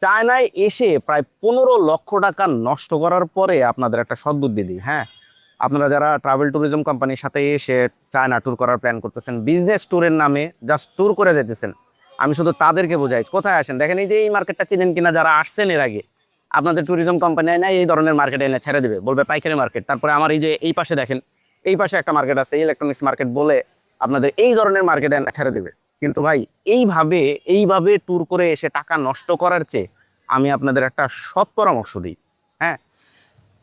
চায়নায় এসে প্রায় 15 লক্ষ টাকা নষ্ট করার পরে আপনাদের একটা সদ্বুদ্ধি দিই। হ্যাঁ, আপনারা যারা ট্রাভেল ট্যুরিজম কোম্পানির সাথে এসে চায়না ট্যুর করার প্ল্যান করতেছেন, বিজনেস ট্যুরের নামে জাস্ট ট্যুর করে যেতেছেন, আমি শুধু তাদেরকে বোঝাই, কোথায় আসেন দেখেন, এই যে এই মার্কেটটা চিনেন কিনা, যারা আসছেন এর আগে, আপনাদের ট্যুরিজম কোম্পানি না এই ধরনের মার্কেটে এনে ছেড়ে দেবে, বলবে পাইকারি মার্কেট। তারপরে আমার এই যে এই পাশে দেখেন, এই পাশে একটা মার্কেট আছে ইলেকট্রনিক্স মার্কেট বলে, আপনাদের এই ধরনের মার্কেটে এনে ছেড়ে দেবে। কিন্তু ভাই, এইভাবে এইভাবে ট্যুর করে এসে টাকা নষ্ট করার চেয়ে আমি আপনাদের একটা সৎ পরামর্শ দিই। হ্যাঁ,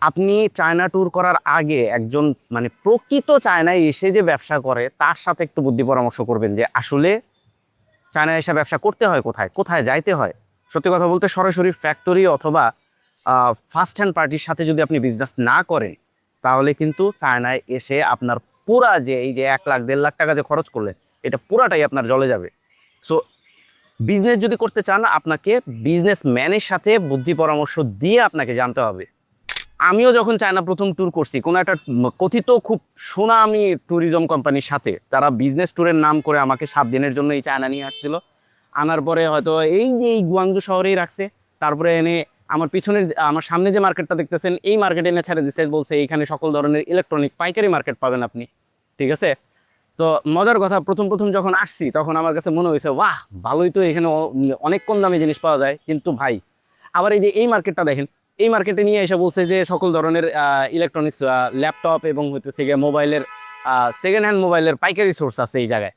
আপনি চায়না ট্যুর করার আগে একজন মানে প্রকৃত চায়নায় এসে যে ব্যবসা করে তার সাথে একটু বুদ্ধি পরামর্শ করবেন যে আসলে চায়নায় এসে ব্যবসা করতে হয় কোথায়, কোথায় যাইতে হয়। সত্যি কথা বলতে সরাসরি ফ্যাক্টরি অথবা ফার্স্ট হ্যান্ড পার্টির সাথে যদি আপনি বিজনেস না করেন, তাহলে কিন্তু চায়নায় এসে আপনার পুরা যে এই যে 1 লাখ 1.5 লাখ টাকা যে খরচ করলেন, এটা পুরাটাই আপনার জলে যাবে। সো বিজনেস যদি করতে চান, আপনাকে বিজনেস ম্যানের সাথে বুদ্ধি পরামর্শ দিয়ে আপনাকে জানতে হবে। আমিও যখন চায়না প্রথম ট্যুর করছি কোনো একটা কথিত খুব সুনামি ট্যুরিজম কোম্পানির সাথে, তারা বিজনেস ট্যুরের নাম করে আমাকে 7 দিনের জন্য এই চায়না নিয়ে আসছিল। আনার পরে হয়তো এই যে এই গুয়াংজু শহরেই রাখছে, তারপরে এনে আমার পিছনের আমার সামনে যে মার্কেটটা দেখতেছেন এই মার্কেটে এনে ছেড়ে দিচ্ছে, বলছে এইখানে সকল ধরনের ইলেকট্রনিক পাইকারি মার্কেট পাবেন আপনি। ঠিক আছে, তো মজার কথা, প্রথম প্রথম যখন আসছি তখন আমার কাছে মনে হয়েছে বাহ, ভালোই তো, এখানে অনেক কম দামে জিনিস পাওয়া যায়। কিন্তু ভাই, আবার এই যে এই মার্কেটটা দেখেন, এই মার্কেটে নিয়ে এসে বলছে যে সকল ধরনের ইলেকট্রনিক্স, ল্যাপটপ এবং হইতেছে গিয়ে মোবাইলের সেকেন্ড হ্যান্ড মোবাইলের পাইকারি সোর্স আছে এই জায়গায়।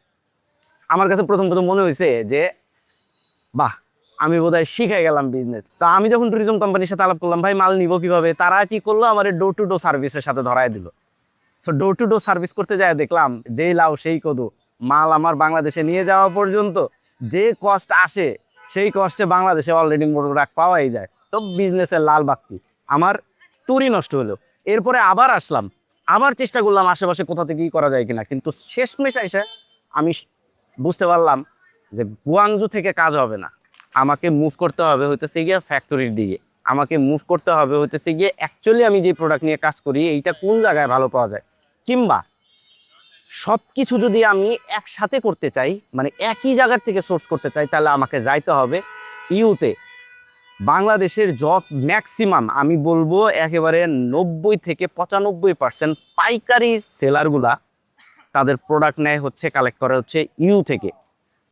আমার কাছে প্রথম প্রথম মনে হয়েছে যে বাহ, আমি বোধহয় শিখে গেলাম বিজনেস। তা আমি যখন ট্যুরিজম কোম্পানির সাথে আলাপ করলাম, ভাই মাল নিব কিভাবে, তারা কি করলো, আমার ডোর টু ডোর সার্ভিসের সাথে ধরায় দিল। তো ডোর টু ডোর সার্ভিস করতে যায় দেখলাম যেই লাউ সেই কদু, মাল আমার বাংলাদেশে নিয়ে যাওয়া পর্যন্ত যে কস্ট আসে, সেই কস্টে বাংলাদেশে অলরেডি প্রোডাক্ট পাওয়াই যায়। তো বিজনেসের লাল বাক্তি আমার ট্যুরই নষ্ট হলো। এরপরে আবার আসলাম, আবার চেষ্টা করলাম আশেপাশে কোথা থেকে কি করা যায় কিনা, কিন্তু শেষমেশ এসে আমি বুঝতে পারলাম যে গুয়াংজু থেকে কাজ হবে না, আমাকে মুভ করতে হবে হইতেছে গিয়ে ফ্যাক্টরির দিকে। আমাকে মুভ করতে হবে হইতেছে গিয়ে অ্যাকচুয়ালি আমি যে প্রোডাক্ট নিয়ে কাজ করি এইটা কোন জায়গায় ভালো পাওয়া যায়, কিংবা সব কিছু যদি আমি একসাথে করতে চাই, মানে একই জায়গার থেকে সোর্স করতে চাই, তাহলে আমাকে যাইতে হবে ইউতে। বাংলাদেশের যত ম্যাক্সিমাম আমি বলবো একেবারে 90 থেকে 95% পাইকারি সেলারগুলা তাদের প্রোডাক্ট নেয় হচ্ছে, কালেক্ট করে হচ্ছে ইউ থেকে।